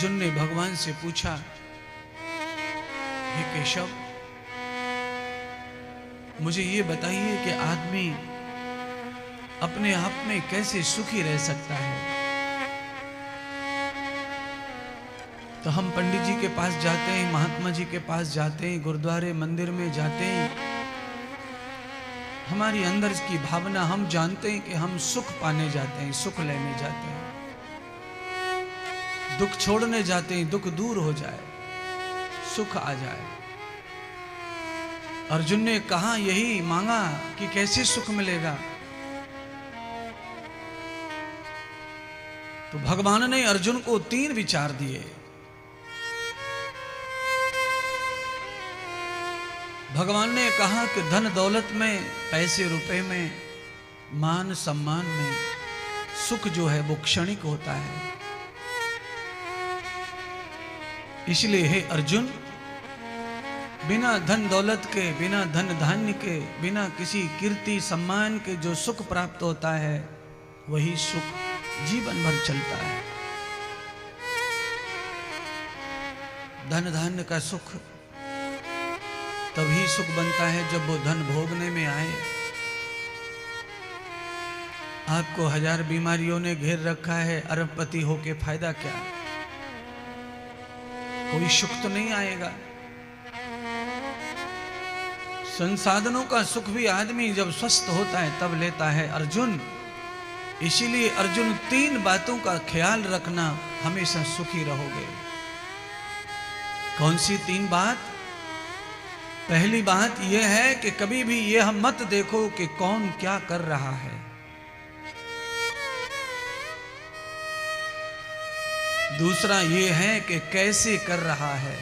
अर्जुन ने भगवान से पूछा, हे केशव, मुझे ये बताइए कि आदमी अपने आप में कैसे सुखी रह सकता है। तो हम पंडित जी के पास जाते हैं, महात्मा जी के पास जाते हैं, गुरुद्वारे मंदिर में जाते हैं, हमारी अंदर की भावना, हम जानते हैं कि हम सुख पाने जाते हैं, सुख लेने जाते हैं, दुख छोड़ने जाते हैं, दुख दूर हो जाए, सुख आ जाए। अर्जुन ने कहा, यही मांगा कि कैसे सुख मिलेगा। तो भगवान ने अर्जुन को 3 विचार दिए। भगवान ने कहा कि धन दौलत में, पैसे रुपए में, मान सम्मान में सुख जो है वो क्षणिक होता है। इसलिए हे अर्जुन, बिना धन दौलत के, बिना धन धान्य के, बिना किसी कीर्ति सम्मान के जो सुख प्राप्त होता है, वही सुख जीवन भर चलता है। धन धान्य का सुख तभी सुख बनता है जब वो धन भोगने में आए। आपको 1000 बीमारियों ने घेर रखा है, अरबपति होके फायदा क्या? कोई सुख तो नहीं आएगा। संसाधनों का सुख भी आदमी जब स्वस्थ होता है तब लेता है अर्जुन। इसीलिए अर्जुन 3 बातों का ख्याल रखना, हमेशा सुखी रहोगे। कौन सी 3 बात? पहली बात यह है कि कभी भी यह मत देखो कि कौन क्या कर रहा है। दूसरा यह है कि कैसे कर रहा है।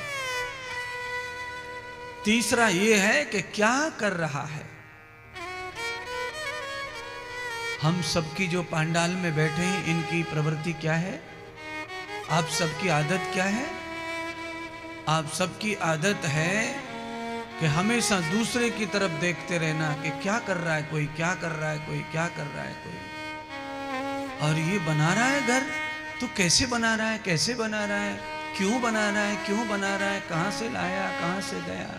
तीसरा यह है कि क्या कर रहा है। हम सबकी जो पंडाल में बैठे हैं, इनकी प्रवृत्ति क्या है? आप सबकी आदत क्या है? आप सबकी आदत है कि हमेशा दूसरे की तरफ देखते रहना कि क्या कर रहा है कोई, क्या कर रहा है कोई, क्या कर रहा है कोई। और ये बना रहा है घर, तो कैसे बना रहा है, कैसे बना रहा है, क्यों बना रहा है, क्यों बना रहा है, कहां से लाया, कहां से गया।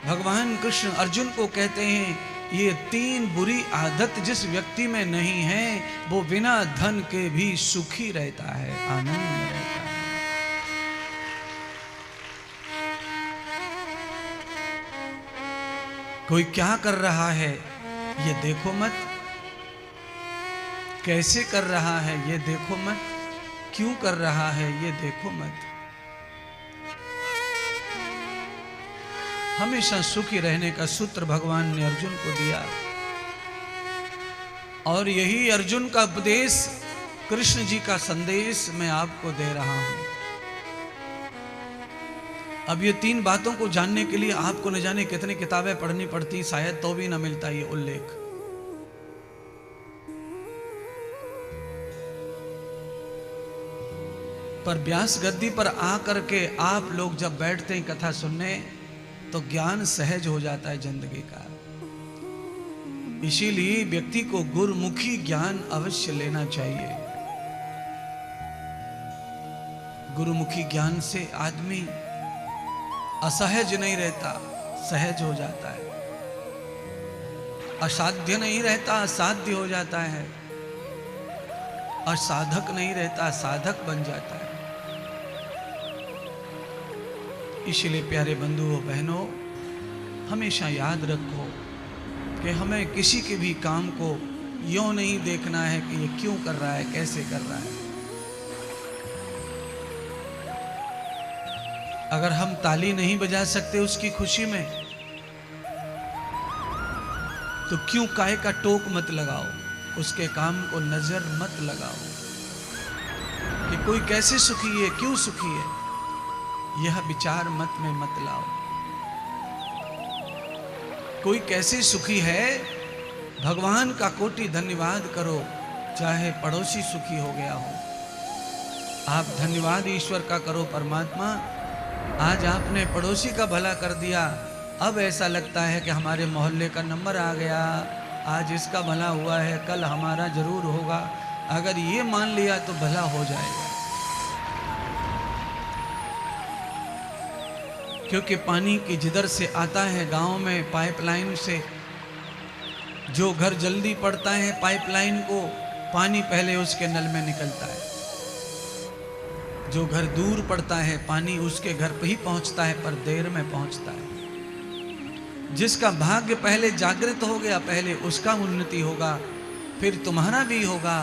भगवान कृष्ण अर्जुन को कहते हैं, ये 3 बुरी आदत जिस व्यक्ति में नहीं है, वो बिना धन के भी सुखी रहता है, आनंद में रहता है। कोई क्या कर रहा है ये देखो मत, कैसे कर रहा है ये देखो मत, क्यों कर रहा है ये देखो मत। हमेशा सुखी रहने का सूत्र भगवान ने अर्जुन को दिया, और यही अर्जुन का उपदेश, कृष्ण जी का संदेश मैं आपको दे रहा हूं। अब ये 3 बातों को जानने के लिए आपको न जाने कितनी किताबें पढ़नी पड़ती, शायद तो भी न मिलता ये उल्लेख। पर व्यास गद्दी पर आकर के आप लोग जब बैठते हैं कथा सुनने, तो ज्ञान सहज हो जाता है जिंदगी का। इसीलिए व्यक्ति को गुरुमुखी ज्ञान अवश्य लेना चाहिए। गुरुमुखी ज्ञान से आदमी असहज नहीं रहता, सहज हो जाता है। असाध्य नहीं रहता, असाध्य हो जाता है। असाधक नहीं रहता, साधक बन जाता है। इसलिए प्यारे बंधुओं बहनों, हमेशा याद रखो कि हमें किसी के भी काम को यूं नहीं देखना है कि ये क्यों कर रहा है, कैसे कर रहा है। अगर हम ताली नहीं बजा सकते उसकी खुशी में, तो क्यों काय का टोक मत लगाओ, उसके काम को नजर मत लगाओ कि कोई कैसे सुखी है, क्यों सुखी है, यह विचार मत में मत लाओ। कोई कैसे सुखी है, भगवान का कोटि धन्यवाद करो, चाहे पड़ोसी सुखी हो गया हो। आप धन्यवाद ईश्वर का करो, परमात्मा आज आपने पड़ोसी का भला कर दिया। अब ऐसा लगता है कि हमारे मोहल्ले का नंबर आ गया, आज इसका भला हुआ है, कल हमारा जरूर होगा। अगर ये मान लिया तो भला हो जाएगा। क्योंकि पानी की जिधर से आता है गांव में पाइपलाइन से, जो घर जल्दी पड़ता है पाइपलाइन को, पानी पहले उसके नल में निकलता है। जो घर दूर पड़ता है पानी उसके घर पे ही पहुंचता है, पर देर में पहुंचता है। जिसका भाग्य पहले जागृत हो गया, पहले उसका उन्नति होगा, फिर तुम्हारा भी होगा।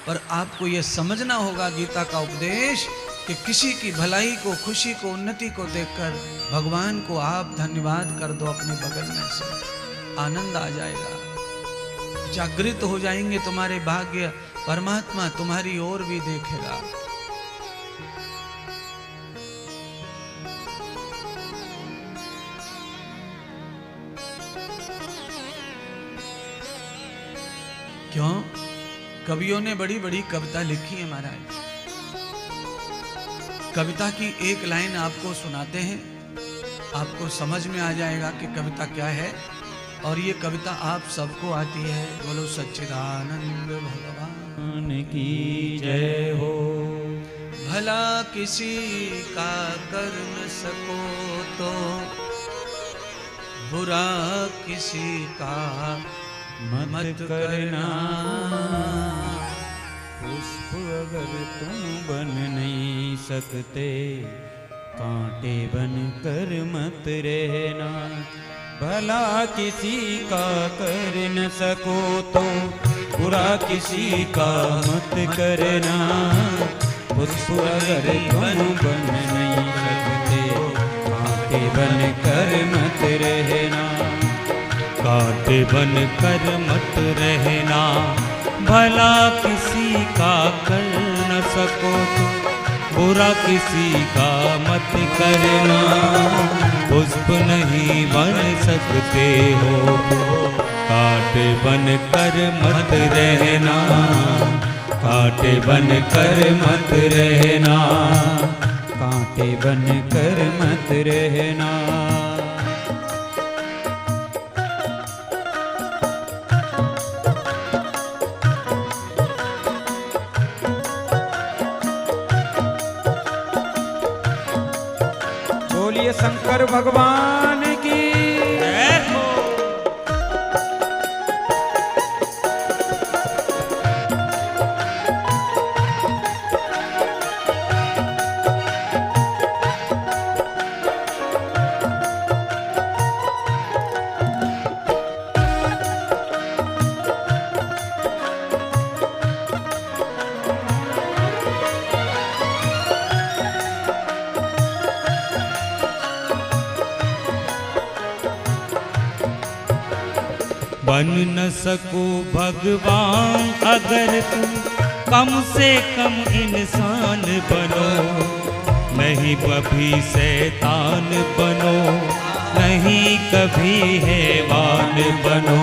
पर आपको यह समझना होगा गीता का उपदेश कि किसी की भलाई को, खुशी को, उन्नति को देखकर भगवान को आप धन्यवाद कर दो अपने बगल में से, आनंद आ जाएगा, जागृत हो जाएंगे तुम्हारे भाग्य, परमात्मा तुम्हारी ओर भी देखेगा। क्यों? कवियों ने बड़ी बड़ी कविता लिखी है महाराज। कविता की एक लाइन आपको सुनाते हैं, आपको समझ में आ जाएगा कि कविता क्या है। और ये कविता आप सबको आती है। बोलो सच्चिदानंद भगवान की जय हो। भला किसी का कर न सको तो बुरा किसी का मत करना। पुष्प अगर तुम बन नहीं सकते, कांटे बन कर मत रहना। भला किसी का कर न सको तो बुरा किसी का मत करना। पुष्प अगर तुम बन नहीं सकते, कांटे बन कर मत रहना। कांटे बन कर मत रहना। भला किसी का कर न सको तो बुरा किसी का मत करना। पुष्प नहीं बन सकते हो कांटे बन कर मत रहना। कांटे बन कर मत रहना। कांटे बन कर मत रहना। बोलिए शंकर भगवान की जय हो। बन न सको भगवान अगर तुम कम से कम इंसान बनो। नहीं कभी शैतान बनो, नहीं कभी हैवान बनो।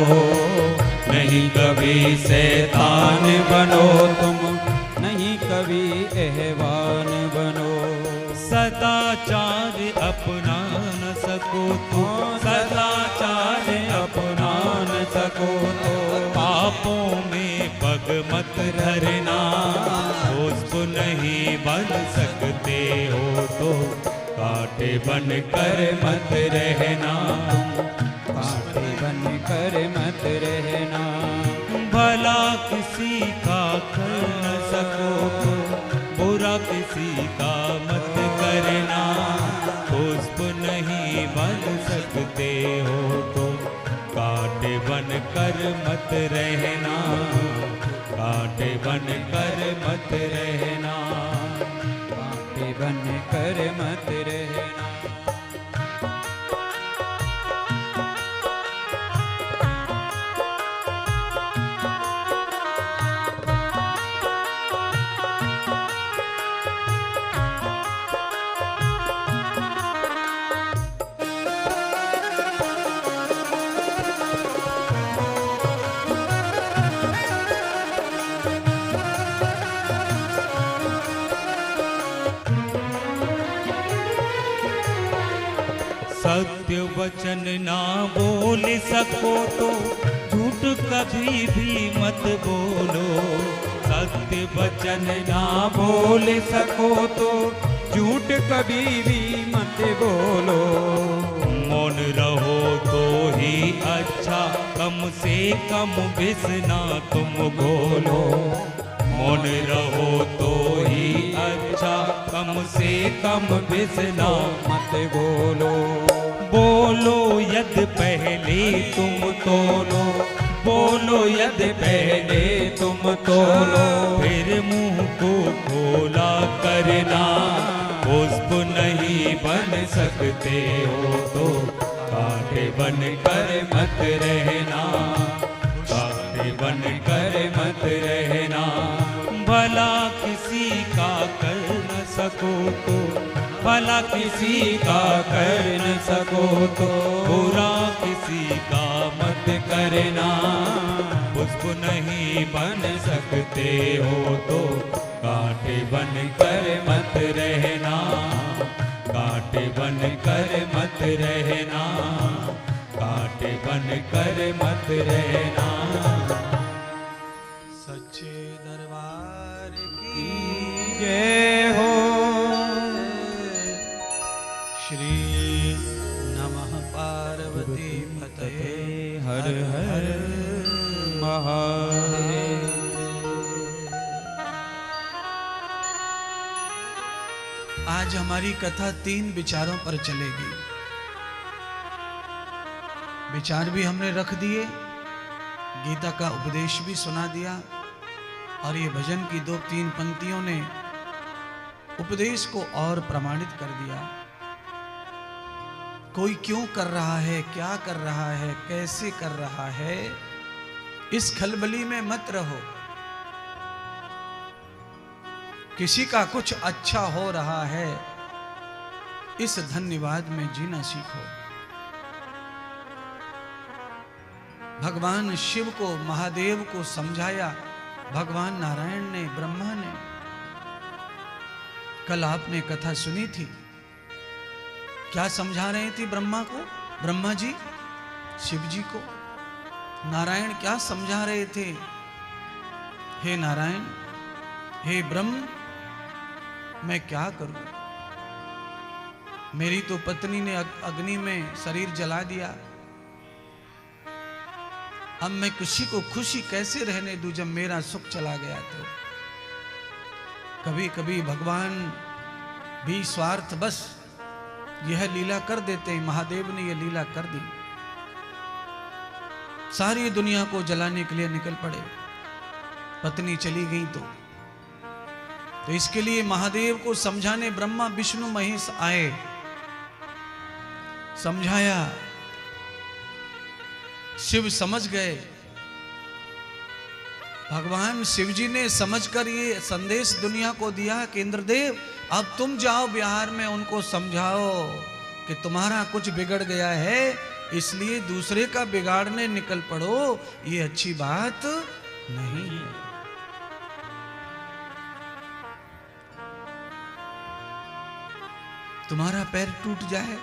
नहीं कभी शैतान बनो तुम, नहीं कभी हैवान बनो। सदाचार अपना न सको तो, सदाचार अपना न सको तो पापों में पग मत धरना। पुष्प नहीं बन सकते हो तो कांटे बन कर मत रहना। कांटे बन कर मत रहना। भला किसी का कर न सको तो बुरा किसी का मत करना। पुष्प नहीं बन सकते हो तो कांटे बन कर मत रहना। कांटे बन कर मत रहना। कांटे बन कर मत रहना। सत्य वचन ना बोल सको तो झूठ कभी भी मत बोलो। सत्य वचन ना बोल सको तो झूठ कभी भी मत मत बोलो। मौन रहो तो ही अच्छा, कम से कम बिसना तुम बोलो। मौन रहो तो ही अच्छा, कम से कम बिसना मत बोलो। बोलो यद पहले तुम तोलो, बोलो यद पहले तुम तोलो। फिर मुंह को खोला करना, पुष्प नहीं बन सकते हो तो कांटे बन कर मत रहना, कांटे बन कर मत रहना। भला किसी का कर न सको तो, भला किसी का कर न सको तो, बुरा किसी का मत करना। पुष्प नहीं बन सकते हो तो कांटे बन कर मत रहना, कांटे बन कर मत रहना, कांटे बन कर मत रहना। सच्चे दरबार की जय हो। श्री नमः पार्वती पतये हर हर महादेव। आज हमारी कथा 3 विचारों पर चलेगी। विचार भी हमने रख दिए, गीता का उपदेश भी सुना दिया, और ये भजन की 2-3 पंक्तियों ने उपदेश को और प्रमाणित कर दिया। कोई क्यों कर रहा है, क्या कर रहा है, कैसे कर रहा है, इस खलबली में मत रहो। किसी का कुछ अच्छा हो रहा है, इस धन्यवाद में जीना सीखो। भगवान शिव को, महादेव को समझाया भगवान नारायण ने, ब्रह्मा ने। कल आपने कथा सुनी थी, क्या समझा रहे थे ब्रह्मा को, ब्रह्मा जी शिव जी को। नारायण क्या समझा रहे थे, हे नारायण, हे ब्रह्म, मैं क्या करूं, मेरी तो पत्नी ने अग्नि में शरीर जला दिया, अब मैं किसी को खुशी कैसे रहने दूं जब मेरा सुख चला गया। तो कभी कभी भगवान भी स्वार्थ बस यह लीला कर देते हैं। महादेव ने यह लीला कर दी, सारी दुनिया को जलाने के लिए निकल पड़े, पत्नी चली गई तो इसके लिए महादेव को समझाने ब्रह्मा विष्णु महेश आए, समझाया, शिव समझ गए। भगवान शिव जी ने समझकर ये संदेश दुनिया को दिया कि इंद्रदेव, अब तुम जाओ बिहार में, उनको समझाओ कि तुम्हारा कुछ बिगड़ गया है, इसलिए दूसरे का बिगाड़ने निकल पड़ो, ये अच्छी बात नहीं है। तुम्हारा पैर टूट जाए,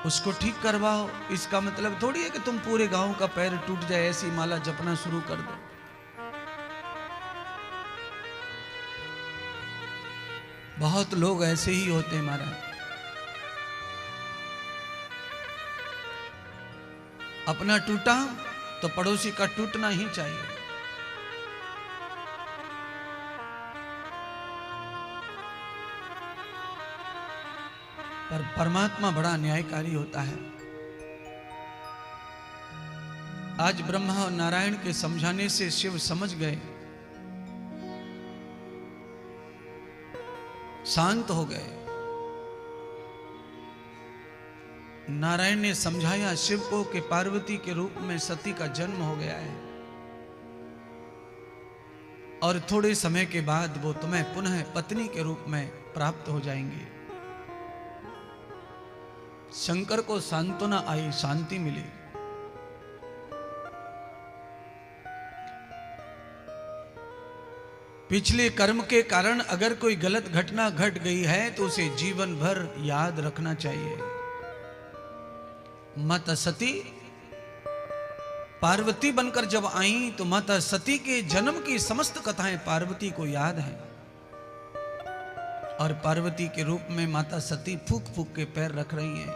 उसको ठीक करवाओ, इसका मतलब थोड़ी है कि तुम पूरे गांव का पैर टूट जाए ऐसी माला जपना शुरू कर दो। बहुत लोग ऐसे ही होते हैं महाराज, अपना टूटा तो पड़ोसी का टूटना ही चाहिए। पर परमात्मा बड़ा न्यायकारी होता है। आज ब्रह्मा और नारायण के समझाने से शिव समझ गए, शांत हो गए। नारायण ने समझाया शिव को कि पार्वती के रूप में सती का जन्म हो गया है और थोड़े समय के बाद वो तुम्हें पुनः पत्नी के रूप में प्राप्त हो जाएंगी। शंकर को सांत्वना आई, शांति मिली। पिछले कर्म के कारण अगर कोई गलत घटना घट गई है तो उसे जीवन भर याद रखना चाहिए। माता सती पार्वती बनकर जब आई तो माता सती के जन्म की समस्त कथाएं पार्वती को याद हैं। और पार्वती के रूप में माता सती फूक फूक के पैर रख रही हैं।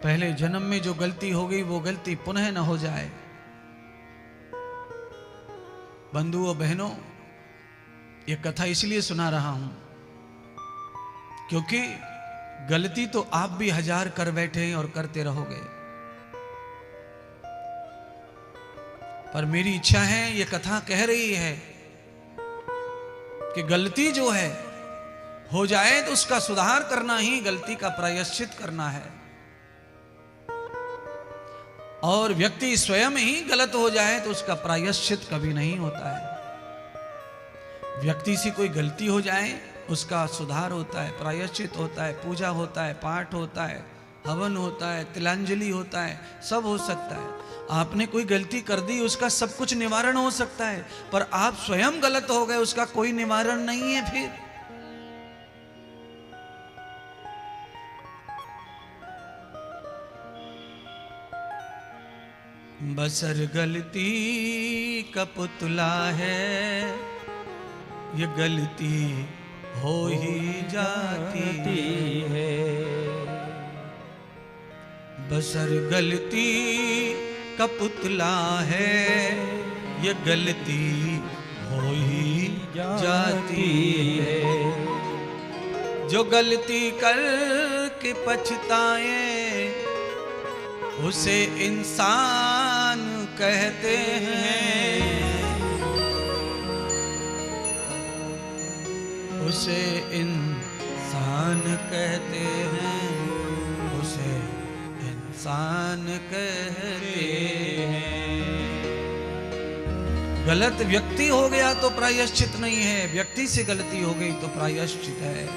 पहले जन्म में जो गलती हो गई वो गलती पुनः न हो जाए। बंधुओं बहनों, ये कथा इसलिए सुना रहा हूं क्योंकि गलती तो आप भी 1000 कर बैठे हैं और करते रहोगे, पर मेरी इच्छा है, ये कथा कह रही है कि गलती जो है हो जाए तो उसका सुधार करना ही गलती का प्रायश्चित करना है, और व्यक्ति स्वयं ही गलत हो जाए तो उसका प्रायश्चित कभी नहीं होता है। व्यक्ति से कोई गलती हो जाए उसका सुधार होता है, प्रायश्चित होता है, पूजा होता है, पाठ होता है, हवन होता है, तिलांजलि होता है, सब हो सकता है। आपने कोई गलती कर दी उसका सब कुछ निवारण हो सकता है, पर आप स्वयं गलत हो गए उसका कोई निवारण नहीं है। फिर बसर गलती का पुतला है, ये गलती हो ही जाती है। बसर गलती का पुतला है, ये गलती हो ही जाती है। जो गलती करके पछताए उसे इंसान कहते हैं, उसे इंसान कहते हैं, उसे इंसान कहते हैं। गलत व्यक्ति हो गया तो प्रायश्चित नहीं है, व्यक्ति से गलती हो गई तो प्रायश्चित है।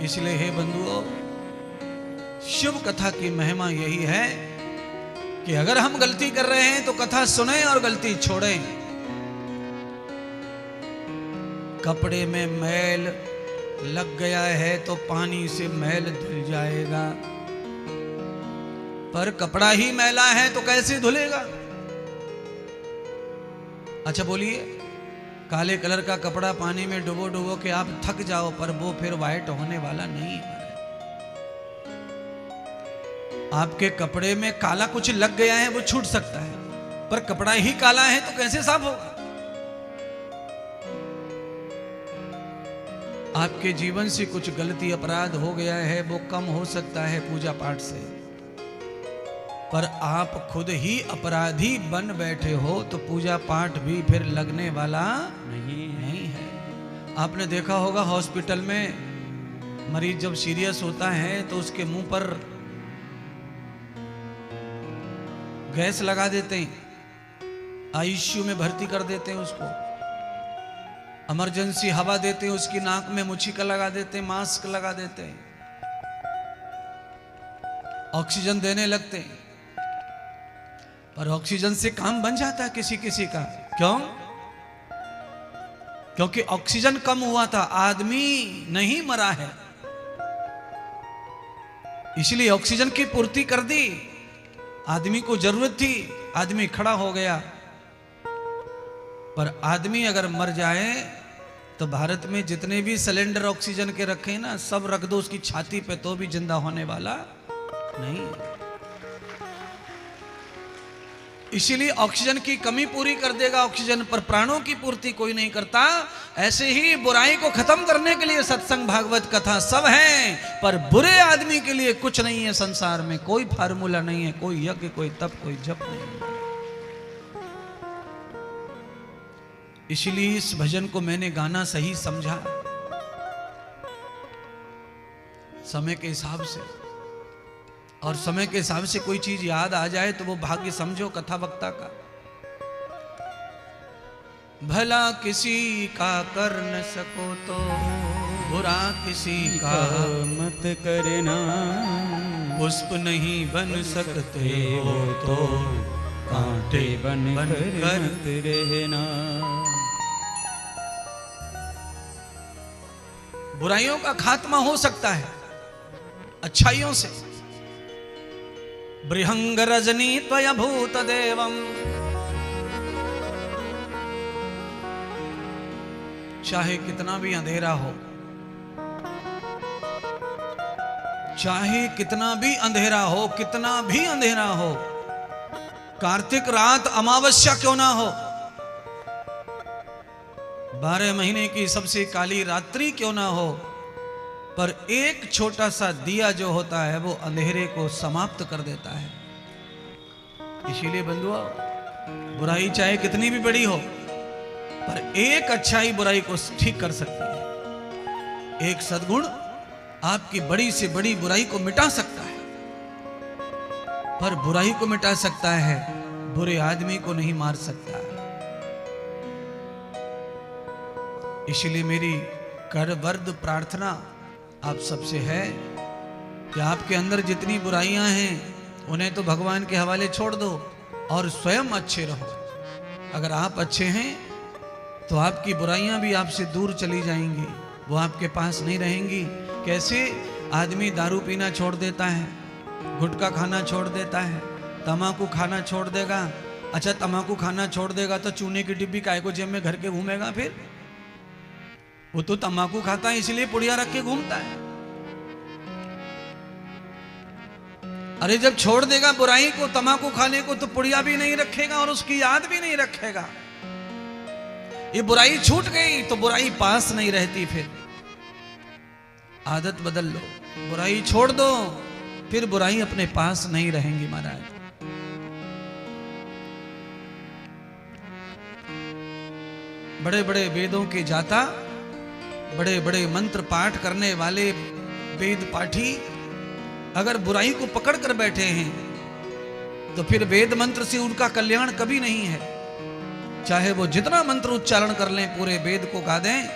इसलिए हे बंधुओं, शुभ कथा की महिमा यही है कि अगर हम गलती कर रहे हैं तो कथा सुने और गलती छोड़ें। कपड़े में मैल लग गया है तो पानी से मैल धुल जाएगा, पर कपड़ा ही मैला है तो कैसे धुलेगा? अच्छा बोलिए, काले कलर का कपड़ा पानी में डुबो डुबो के आप थक जाओ, पर वो फिर वाइट होने वाला नहीं है। आपके कपड़े में काला कुछ लग गया है वो छूट सकता है, पर कपड़ा ही काला है तो कैसे साफ होगा? आपके जीवन से कुछ गलती अपराध हो गया है, वो कम हो सकता है पूजा पाठ से, पर आप खुद ही अपराधी बन बैठे हो तो पूजा पाठ भी फिर लगने वाला नहीं है। आपने देखा होगा हॉस्पिटल में मरीज जब सीरियस होता है तो उसके मुंह पर गैस लगा देते हैं, आईसीयू में भर्ती कर देते हैं उसको, इमरजेंसी हवा देते हैं, उसकी नाक में मुछिका लगा देते हैं, मास्क लगा देते हैं, ऑक्सीजन देने लगते हैं, पर ऑक्सीजन से काम बन जाता है किसी किसी का। क्यों? क्योंकि ऑक्सीजन कम हुआ था, आदमी नहीं मरा है, इसलिए ऑक्सीजन की पूर्ति कर दी। आदमी को जरूरत थी, आदमी खड़ा हो गया, पर आदमी अगर मर जाए तो भारत में जितने भी सिलेंडर ऑक्सीजन के रखे हैं ना, सब रख दो उसकी छाती पे तो भी जिंदा होने वाला नहीं। इसीलिए ऑक्सीजन की कमी पूरी कर देगा ऑक्सीजन, पर प्राणों की पूर्ति कोई नहीं करता। ऐसे ही बुराई को खत्म करने के लिए सत्संग भागवत कथा सब है, पर बुरे आदमी के लिए कुछ नहीं है संसार में, कोई फार्मूला नहीं है, कोई यज्ञ, कोई तप, कोई जप नहीं है। इसलिए इस भजन को मैंने गाना सही समझा, समय के हिसाब से, और समय के हिसाब से कोई चीज याद आ जाए तो वो भाग्य समझो कथा वक्ता का। भला किसी का कर न सको तो बुरा किसी का मत करना, पुष्प नहीं बन सकते हो तो कांटे बन कर मत रहना। बुराइयों का खात्मा हो सकता है अच्छाइयों से। बृहंग रजनी त्वया भूत देवम चाहे कितना भी अंधेरा हो, चाहे कितना भी अंधेरा हो, कितना भी अंधेरा हो, कार्तिक रात अमावस्या क्यों ना हो, 12 महीने की सबसे काली रात्रि क्यों ना हो, पर एक छोटा सा दिया जो होता है वो अंधेरे को समाप्त कर देता है। इसीलिए बंधुओं, बुराई चाहे कितनी भी बड़ी हो, पर एक अच्छाई बुराई को ठीक कर सकती है। एक सद्गुण आपकी बड़ी से बड़ी बुराई को मिटा सकता है, पर बुराई को मिटा सकता है, बुरे आदमी को नहीं मार सकता। इसलिए मेरी करवर्द प्रार्थना आप सबसे है कि आपके अंदर जितनी बुराइयां हैं उन्हें तो भगवान के हवाले छोड़ दो और स्वयं अच्छे रहो। अगर आप अच्छे हैं तो आपकी बुराइयां भी आपसे दूर चली जाएंगी, वो आपके पास नहीं रहेंगी। कैसे? आदमी दारू पीना छोड़ देता है, गुटखा खाना छोड़ देता है, तम्बाकू खाना छोड़ देगा। अच्छा, तम्बाकू खाना छोड़ देगा तो चूने की डिब्बी काय को जेब में घर के घूमेगा? फिर वो तो तम्बाकू खाता है इसलिए पुड़िया रख के घूमता है। अरे जब छोड़ देगा बुराई को, तम्बाकू खाने को, तो पुड़िया भी नहीं रखेगा और उसकी याद भी नहीं रखेगा। ये बुराई छूट गई तो बुराई पास नहीं रहती। फिर आदत बदल लो, बुराई छोड़ दो, फिर बुराई अपने पास नहीं रहेंगी महाराज। बड़े बड़े वेदों के जाता, बड़े बड़े मंत्र पाठ करने वाले वेद पाठी अगर बुराई को पकड़ कर बैठे हैं तो फिर वेद मंत्र से उनका कल्याण कभी नहीं है। चाहे वो जितना मंत्र उच्चारण कर लें, पूरे वेद को गा दें,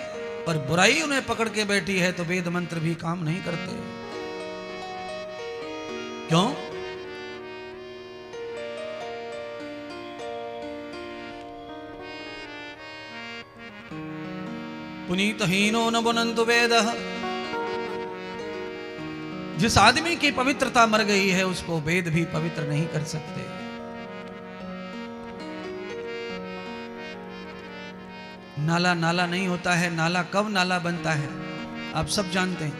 पर बुराई उन्हें पकड़ के बैठी है तो वेद मंत्र भी काम नहीं करते। क्यों? पुनीतहीनो न बुनन्तु वेदः। जिस आदमी की पवित्रता मर गई है उसको वेद भी पवित्र नहीं कर सकते। नाला नाला नहीं होता है। नाला कब नाला बनता है आप सब जानते हैं।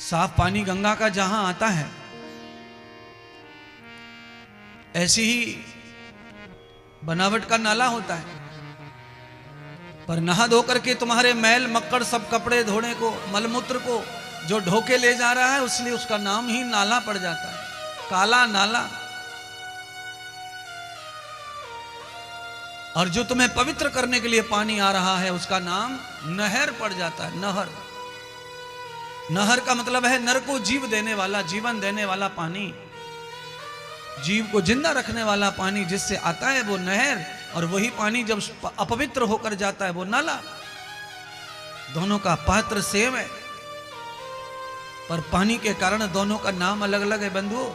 साफ पानी गंगा का जहां आता है, ऐसी ही बनावट का नाला होता है। पर नहा धो करके तुम्हारे मैल मक्कड़ सब कपड़े धोने को, मलमूत्र को जो ढोके ले जा रहा है, उसलिए उसका नाम ही नाला पड़ जाता है, काला नाला। और जो तुम्हें पवित्र करने के लिए पानी आ रहा है उसका नाम नहर पड़ जाता है। नहर, नहर का मतलब है नर को जीव देने वाला, जीवन देने वाला पानी, जीव को जिंदा रखने वाला पानी जिससे आता है वो नहर। और वही पानी जब अपवित्र होकर जाता है वो नाला। दोनों का पात्र सेम है, पर पानी के कारण दोनों का नाम अलग अलग है बंधुओं।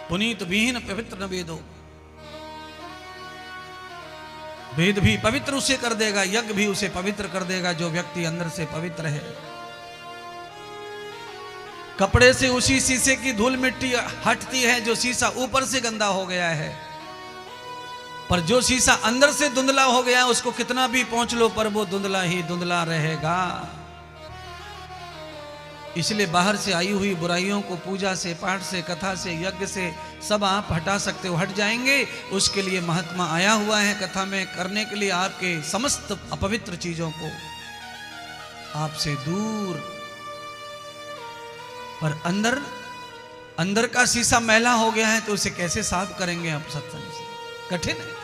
पुनीत विहीन पवित्र न वेदो। वेद भी पवित्र उसे कर देगा, यज्ञ भी उसे पवित्र कर देगा जो व्यक्ति अंदर से पवित्र है। कपड़े से उसी शीशे की धूल मिट्टी हटती है जो शीशा ऊपर से गंदा हो गया है, पर जो शीशा अंदर से धुंधला हो गया है उसको कितना भी पोंछ लो पर वो धुंधला ही धुंधला रहेगा। इसलिए बाहर से आई हुई बुराइयों को पूजा से, पाठ से, कथा से, यज्ञ से सब आप हटा सकते हो, हट जाएंगे। उसके लिए महात्मा आया हुआ है कथा में करने के लिए आपके समस्त अपवित्र चीजों को आपसे दूर। पर अंदर अंदर का शीशा मैला हो गया है तो उसे कैसे साफ करेंगे आप सत्संग से? कठिन है।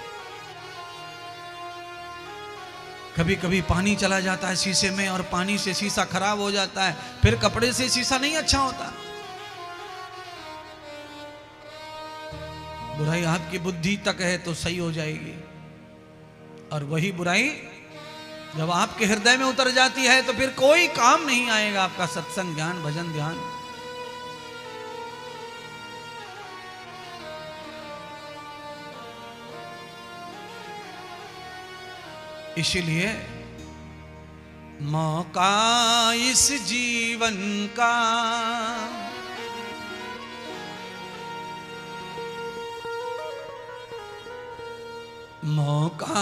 कभी कभी पानी चला जाता है शीशे में और पानी से शीशा खराब हो जाता है, फिर कपड़े से शीशा नहीं अच्छा होता। बुराई आपकी बुद्धि तक है तो सही हो जाएगी, और वही बुराई जब आपके हृदय में उतर जाती है तो फिर कोई काम नहीं आएगा आपका सत्संग, ज्ञान, भजन, ध्यान। इसीलिए मौका इस जीवन का मौका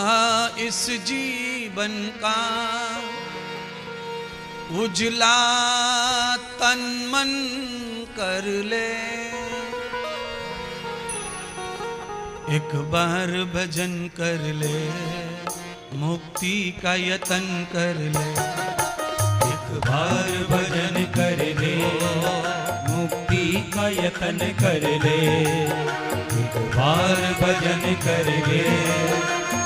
इस जीवन का उजला तन मन कर ले, एक बार भजन कर ले, मुक्ति का यतन कर ले, एक बार भजन कर ले, मुक्ति का यतन कर ले, एक बार भजन कर ले,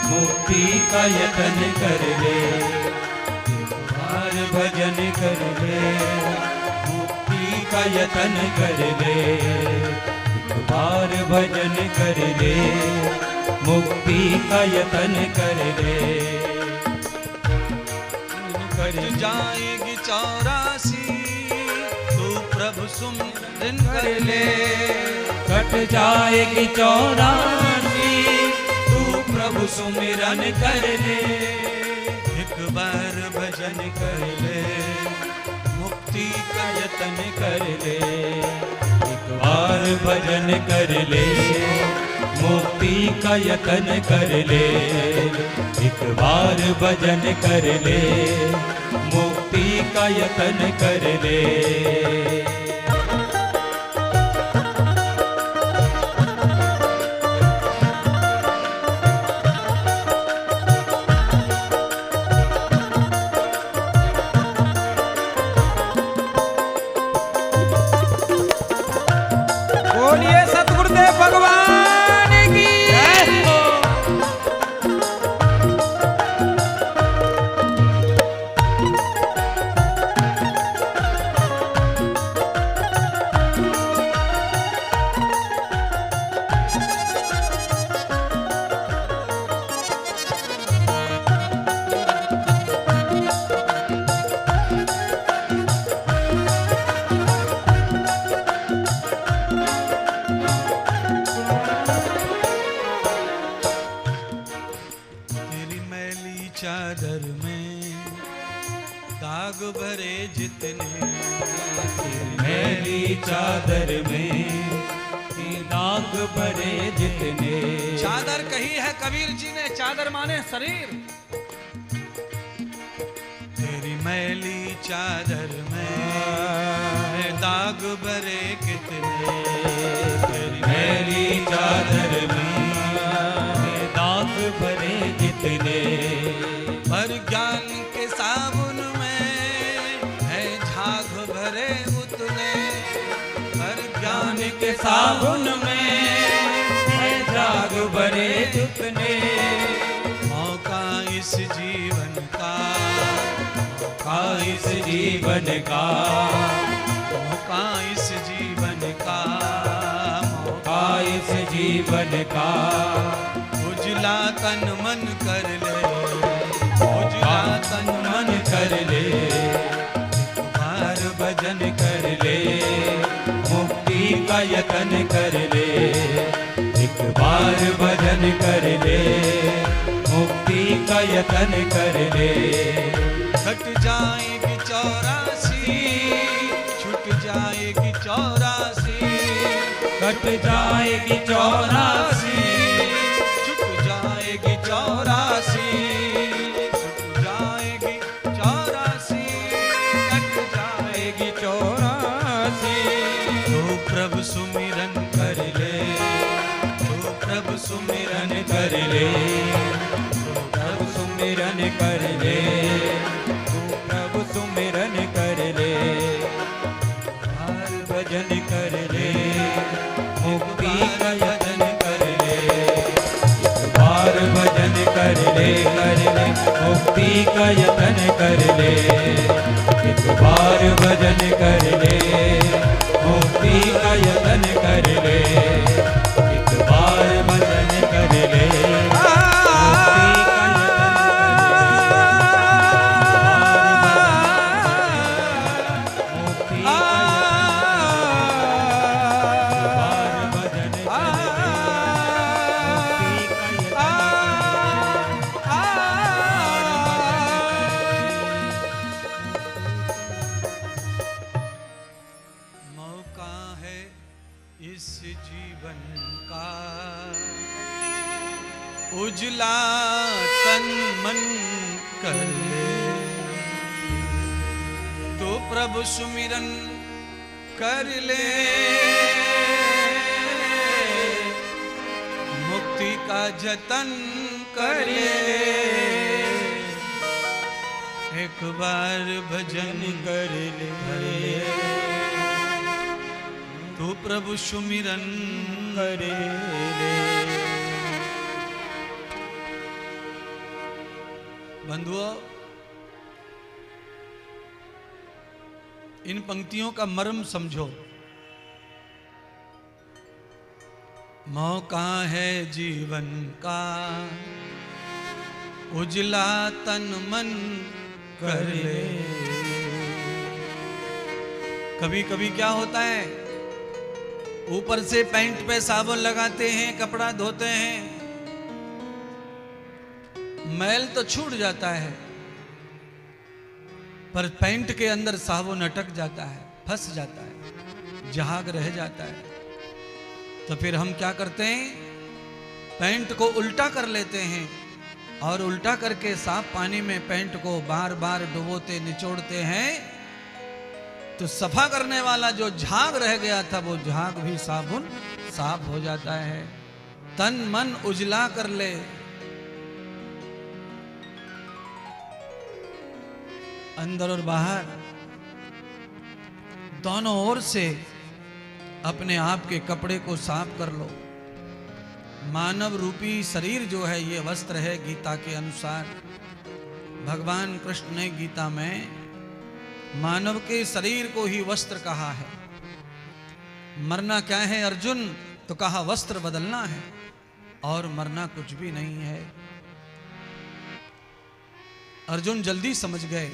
मुक्ति का यतन कर ले, एक बार भजन कर ले, मुक्ति का यतन कर ले, एक बार भजन कर ले, मुक्ति का यतन कर ले। कट जाएगी 84 तू प्रभु सुमिरन कर ले, कट जाएगी 84 तू प्रभु सुमिरन कर ले, एक बार भजन कर ले, मुक्ति का यतन कर ले, एक बार भजन कर ले, मुक्ति का यतन कर ले, एक बार भजन कर ले, मुक्ति का यतन कर ले। बोलिए सतगुरुदेव भगवान की जय हो। तेरी मैली चादर में दाग भरे जितने, मेरी चादर में दाग भरे जितने। चादर कही है कबीर जी ने, चादर माने शरीर। तेरी मैली चादर में दाग भरे कितने, तेरी मेरी चादर में दाग भरे जितने। पर ज्ञान के साबुन में है झाग भरे उतने, पर ज्ञान के साबुन में है झाग भरे जितने। मौका इस जीवन का, का इस जीवन का, मौका इस जीवन का, का इस जीवन का। उजला तन मन कर ले, उजला तन मन कर ले, एक बार भजन कर ले, मुक्ति का यतन कर ले, एक बार भजन कर ले, मुक्ति का यतन कर ले। कट जाएगी 84 छूट जाएगी 84, कट जाएगी 84 छूट जाएगी 84, छूट जाएगी 84, कट जाएगी 84। तो प्रभु सुमिरन कर ले, तो प्रभु सुमिरन कर ले, प्रभु सुमिरन कर ले, तू प्रभु सुमिरन कर ले, बार भजन कर ले, मुक्ति का यतन कर ले, एक बार भजन कर ले, मुक्ति का यतन कर ले, एक बार भजन कर ले, मुक्ति का यतन कर ले, एक बार भजन कर ले, मुक्ति का मौका है इस जीवन का उजला तन मन कर ले, तो प्रभु सुमिरन कर ले, मुक्ति का जतन कर ले, एक बार भजन कर ले, तो प्रभु सुमिरन कर ले। बंधुओं, इन पंक्तियों का मर्म समझो। मौका है जीवन का, उजला तन मन कर ले। कभी कभी क्या होता है, ऊपर से पैंट पे साबुन लगाते हैं, कपड़ा धोते हैं, मैल तो छूट जाता है, पर पैंट के अंदर साबुन अटक जाता है, फंस जाता है, झाग रह जाता है। तो फिर हम क्या करते हैं, पैंट को उल्टा कर लेते हैं और उल्टा करके साफ पानी में पैंट को बार बार डुबोते निचोड़ते हैं, तो सफा करने वाला जो झाग रह गया था वो झाग भी साबुन साफ हो जाता है। तन मन उजला कर ले, अंदर और बाहर दोनों ओर से अपने आप के कपड़े को साफ कर लो। मानव रूपी शरीर जो है ये वस्त्र है गीता के अनुसार। भगवान कृष्ण ने गीता में मानव के शरीर को ही वस्त्र कहा है। मरना क्या है अर्जुन, तो कहा वस्त्र बदलना है, और मरना कुछ भी नहीं है। अर्जुन जल्दी समझ गए